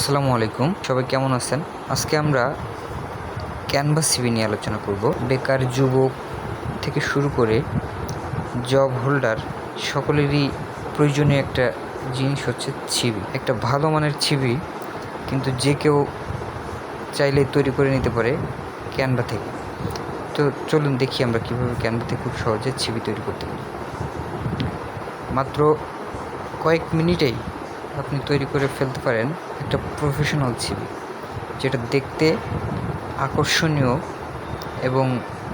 আসসালামু আলাইকুম, সবাই কেমন আছেন? আজকে আমরা ক্যানভাস সিভি নিয়ে আলোচনা করব। বেকার যুবক থেকে শুরু করে জব হোল্ডার সকলেরই প্রয়োজনীয় একটা জিনিস হচ্ছে সিভি। একটা ভালো মানের সিভি কিন্তু যে কেউ চাইলে তৈরি করে নিতে পারে ক্যানভা থেকে। তো চলুন দেখি আমরা কীভাবে ক্যানভা থেকে খুব সহজে সিভি তৈরি করতে পারি। মাত্র কয়েক মিনিটেই আপনি তৈরি করে ফেলতে পারেন একটা প্রফেশনাল সিভি, যেটা দেখতে আকর্ষণীয় এবং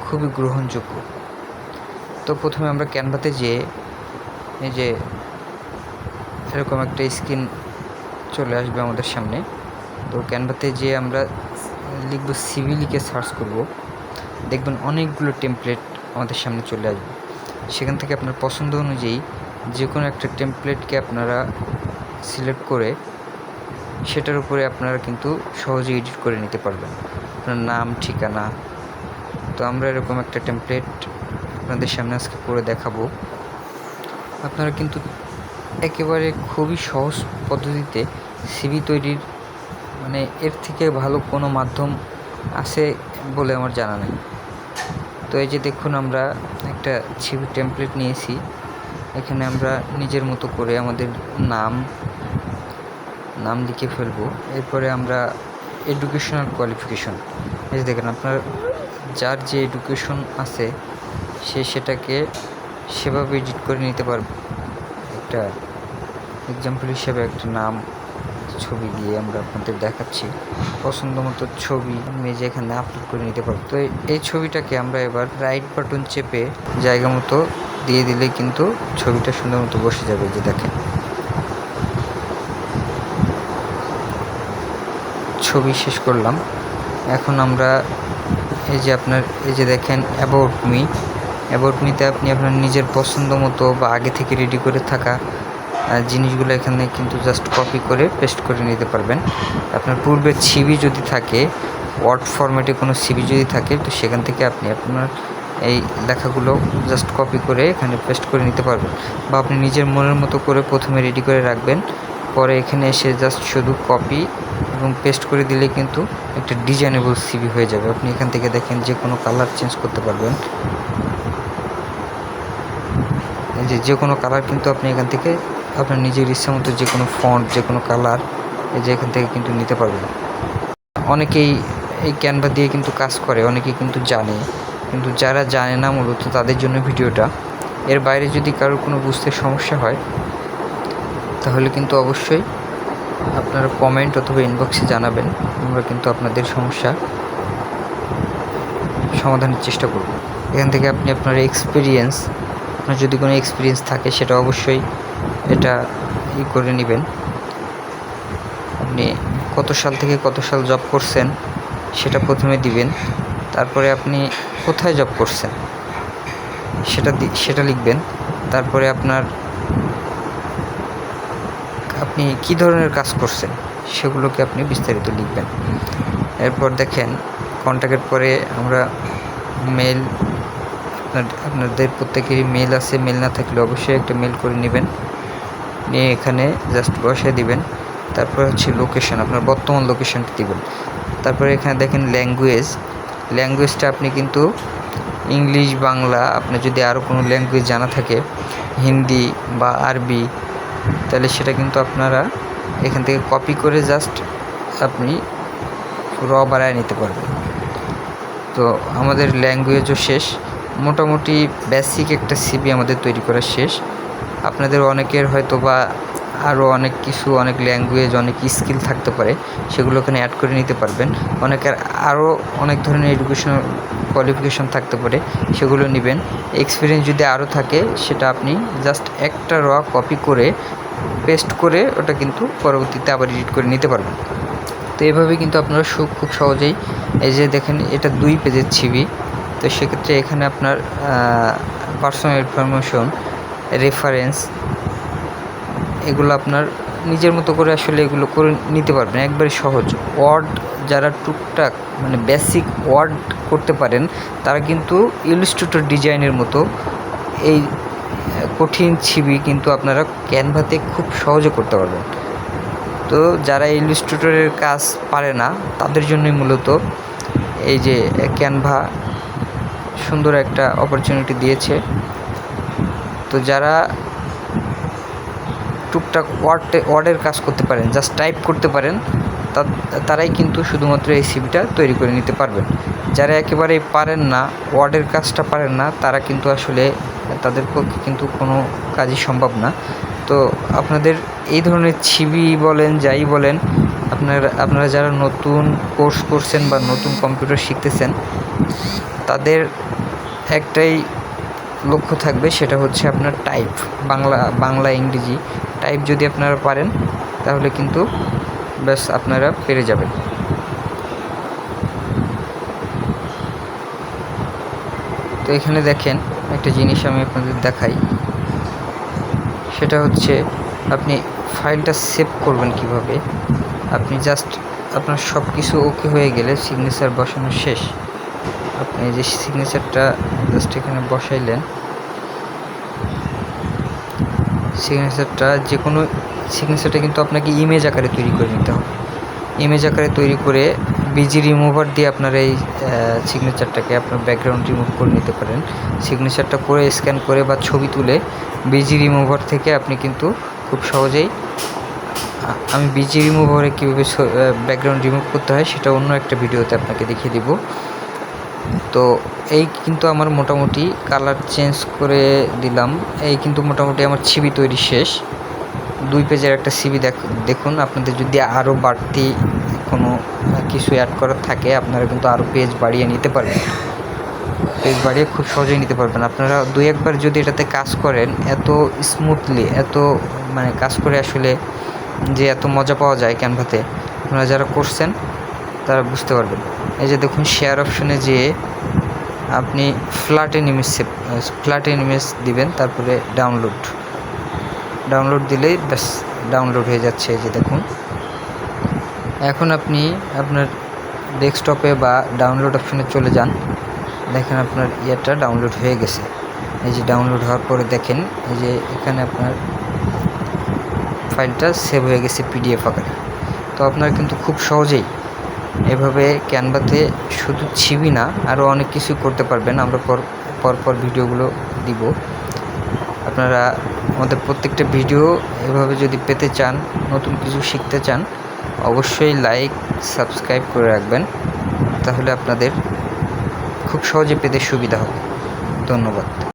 খুবই গ্রহণযোগ্য। তো প্রথমে আমরা ক্যানভাতে যেয়ে এই যে এরকম একটা স্ক্রিন চলে আসবে আমাদের সামনে। তো ক্যানভাতে যেয়ে আমরা লিখব সিভি, লিখে সার্চ করব। দেখবেন অনেকগুলো টেমপ্লেট আমাদের সামনে চলে আসবে। সেখান থেকে আপনার পছন্দ অনুযায়ী যে কোনো একটা টেমপ্লেটকে আপনারা সিলেক্ট করে সেটার উপরে আপনারা কিন্তু সহজে এডিট করে নিতে পারবেন আপনার নাম, ঠিকানা। তো আমরা এরকম একটা টেমপ্লেট আপনাদের সামনে আজকে করে দেখাবো। আপনারা কিন্তু একেবারে খুবই সহজ পদ্ধতিতে সিভি তৈরির এর থেকে ভালো কোনো মাধ্যম আছে বলে আমার জানা নেই। তো এই যে দেখুন, আমরা একটা সিভি টেমপ্লেট নিয়েছি। এখানে আমরা নিজের মতো করে আমাদের নাম লিখে ফেলবো। এরপরে আমরা এডুকেশনাল কোয়ালিফিকেশন, এই যে দেখেন, আপনার যার যে এডুকেশন আছে সে সেটাকে সেভাবে এডিট করে নিতে পারবে। একটা এক্সাম্পল হিসেবে একটা নাম, ছবি দিয়ে আমরা আপনাদের দেখাচ্ছি। পছন্দ মতো ছবি আমি যে এখানে আপলোড করে নিতে পারবো। তো এই ছবিটাকে আমরা এবার রাইট বাটন চেপে জায়গা মতো দিয়ে দিলে কিন্তু ছবিটা সুন্দর মতো বসে যাবে। যে দেখেন, ছবি শেষ করলাম। এখন আমরা এই যে দেখেন অ্যাবাউট মিতে আপনি আপনার নিজের পছন্দ মতো বা আগে থেকে রেডি করে থাকা জিনিসগুলো এখানে কিন্তু জাস্ট কপি করে পেস্ট করে নিতে পারবেন। আপনার পূর্বের সিভি যদি থাকে, ওয়ার্ড ফরম্যাটে কোনো সিভি যদি থাকে, তো সেখান থেকে আপনি আপনার এই লেখাগুলো জাস্ট কপি করে এখানে পেস্ট করে নিতে পারবেন। বা আপনি নিজের মনের মতো করে প্রথমে রেডি করে রাখবেন, পরে এখানে এসে জাস্ট শুধু কপি এবং পেস্ট করে দিলে কিন্তু একটা ডিজাইনেবল সিভি হয়ে যাবে। আপনি এখান থেকে দেখেন যে কোনো কালার চেঞ্জ করতে পারবেন। যে কোনো কালার কিন্তু আপনি এখান থেকে আপনার নিজের ইচ্ছা মতো যে কোনো ফন্ট, যে কোনো কালার এই যে এখান থেকে কিন্তু নিতে পারবেন। অনেকেই এই ক্যানভা দিয়ে কিন্তু কাজ করে, অনেকেই কিন্তু জানে, কিন্তু যারা জানে না মূলত তাদের জন্য ভিডিওটা। এর বাইরে যদি কারোর কোনো বুঝতে সমস্যা হয় তাহলে কিন্তু অবশ্যই আপনারা কমেন্ট অথবা ইনবক্সে জানাবেন। আমরা কিন্তু আপনাদের সমস্যা সমাধানের চেষ্টা করব। এখান থেকে আপনি আপনার আপনার যদি কোনো এক্সপিরিয়েন্স থাকে সেটা অবশ্যই এটা করে নেবেন। আপনি কত সাল থেকে কত সাল জব করছেন সেটা প্রথমে দিবেন। তারপরে আপনি কোথায় জব করছেন সেটা লিখবেন। তারপরে আপনি কী ধরনের কাজ করছেন সেগুলোকে আপনি বিস্তারিত লিখবেন। এরপর দেখেন, কন্ট্যাক্টের পরে আমরা মেল, আপনাদের প্রত্যেকেরই মেল আছে। মেল না থাকলে অবশ্যই একটা মেল করে নেবেন, নিয়ে এখানে জাস্ট বসায় দিবেন। তারপর হচ্ছে লোকেশন, আপনার বর্তমান লোকেশনটা দিবেন। তারপরে এখানে দেখেন ল্যাঙ্গুয়েজটা আপনি কিন্তু ইংলিশ, বাংলা, আপনার যদি আরও কোনো ল্যাঙ্গুয়েজ জানা থাকে, হিন্দি বা আরবি, তাহলে সেটা কিন্তু আপনারা এখান থেকে কপি করে জাস্ট আপনি বাড়ায় নিতে পারবেন। তো আমাদের ল্যাঙ্গুয়েজও শেষ, মোটামুটি বেসিক একটা সিভি আমাদের তৈরি করা শেষ। আপনাদের অনেকের হয়তো বা আরও অনেক কিছু, অনেক ল্যাঙ্গুয়েজ, অনেক স্কিল থাকতে পারে, সেগুলো এখানে অ্যাড করে নিতে পারবেন। অনেকের আরও অনেক ধরনের এডুকেশনাল কোয়ালিফিকেশন থাকতে পারে, সেগুলো নেবেন। এক্সপিরিয়েন্স যদি আরও থাকে সেটা আপনি জাস্ট একটা কপি করে পেস্ট করে ওটা কিন্তু পরবর্তীতে আবার এডিট করে নিতে পারবেন। তো এভাবে কিন্তু আপনারা খুব সহজেই, এই যে দেখেন এটা 2 পেজের সিভি। তো সেক্ষেত্রে এখানে আপনার পার্সোনাল ইনফরমেশন, রেফারেন্স, এগুলো আপনার নিজের মতো করে আসলে এগুলো করে নিতে পারবেন। একবারে সহজ। ওয়ার্ড যারা টুকটাক বেসিক ওয়ার্ড করতে পারেন তারা কিন্তু ইলাস্ট্রেটর ডিজাইনের মতো এই কঠিন সিভি কিন্তু আপনারা ক্যানভাতে খুব সহজে করতে পারবেন। তো যারা ইলাস্ট্রেটরের কাজ পারে না তাদের জন্যই মূলত এই যে ক্যানভা সুন্দর একটা অপরচুনিটি দিয়েছে। তো যারা টুকটাক ওয়ার্ডের কাজ করতে পারেন, জাস্ট টাইপ করতে পারেন, তারাই কিন্তু শুধুমাত্র এই সিভিটা তৈরি করে নিতে পারবেন। যারা একেবারেই পারেন না, ওয়ার্ডের কাজটা পারেন না, তারা কিন্তু আসলে তাদের পক্ষে কিন্তু কোনো কাজই সম্ভব না। তো আপনাদের এই ধরনের ছবি বলেন, যাই বলেন, আপনারা যারা নতুন কোর্স করছেন বা নতুন কম্পিউটার শিখতেছেন, তাদের একটাই লক্ষ্য থাকবে, সেটা হচ্ছে আপনার টাইপ, বাংলা ইংরেজি টাইপ যদি আপনারা পারেন তাহলে কিন্তু ব্যাস আপনারা পেরে যাবেন। তো এখানে দেখেন একটা জিনিস আমি আপনাদের দেখাই, সেটা হচ্ছে আপনি ফাইলটা সেভ করবেন কিভাবে। আপনি জাস্ট আপনার সব কিছু ওকে হয়ে গেলে সিগনেচার বসানো শেষ, আপনি যে সিগনেচারটা জাস্ট এখানে বসাইলেন, সিগনেচারটা যে কোনো সিগনেচারটা কিন্তু আপনাকে ইমেজ আকারে তৈরি করে নিতে হবে। ইমেজ আকারে তৈরি করে বিজি রিমুভার দিয়ে আপনার এই সিগনেচারটাকে আপনার ব্যাকগ্রাউন্ড রিমুভ করে নিতে পারেন। সিগনেচারটা করে স্ক্যান করে বা ছবি তুলে বিজি রিমুভার থেকে আপনি কিন্তু খুব সহজেই, আমি বিজি রিমুভারে কীভাবে ব্যাকগ্রাউন্ড রিমুভ করতে হয় সেটা অন্য একটা ভিডিওতে আপনাকে দেখিয়ে দিব। তো এই কিন্তু আমার মোটামুটি কালার চেঞ্জ করে দিলাম, এই কিন্তু মোটামুটি আমার ছবি তৈরি শেষ। 2 পেজের একটা সিভি দেখুন। আপনাদের যদি আরও বাড়তি কোনো কিছু অ্যাড করার থাকে, আপনারা কিন্তু আরও পেজ বাড়িয়ে নিতে পারবেন, পেজ বাড়িয়ে খুব সহজেই নিতে পারবেন। আপনারা 2-1 বার যদি এটাতে কাজ করেন, এত স্মুথলি, এত কাজ করে আসলে যে এত মজা পাওয়া যায় ক্যানভাতে, আপনারা যারা করছেন তারা বুঝতে পারবেন। এই যে দেখুন, শেয়ার অপশনে যেয়ে আপনি ফ্ল্যাট ইমেজ দিবেন, তারপরে ডাউনলোড দিলেই ব্যাস ডাউনলোড হয়ে যাচ্ছে। এই যে দেখুন, এখন আপনি আপনার ডেস্কটপে বা ডাউনলোড অপশনে চলে যান, দেখেন আপনার ইয়েটা ডাউনলোড হয়ে গেছে। এই যে ডাউনলোড হওয়ার পরে দেখেন, এই যে এখানে আপনার ফাইলটা সেভ হয়ে গেছে পিডিএফ আকারে। তো আপনারা কিন্তু খুব সহজেই এভাবে ক্যানভাতে শুধু ছবি না, আরও অনেক কিছু করতে পারবেন। আমরা পরপর ভিডিওগুলো দিব। আপনারা আমাদের প্রত্যেকটা ভিডিও এভাবে যদি পেতে চান, নতুন কিছু শিখতে চান, অবশ্যই লাইক সাবস্ক্রাইব করে রাখবেন, তাহলে আপনাদের খুব সহজে পেতে সুবিধা হবে। ধন্যবাদ।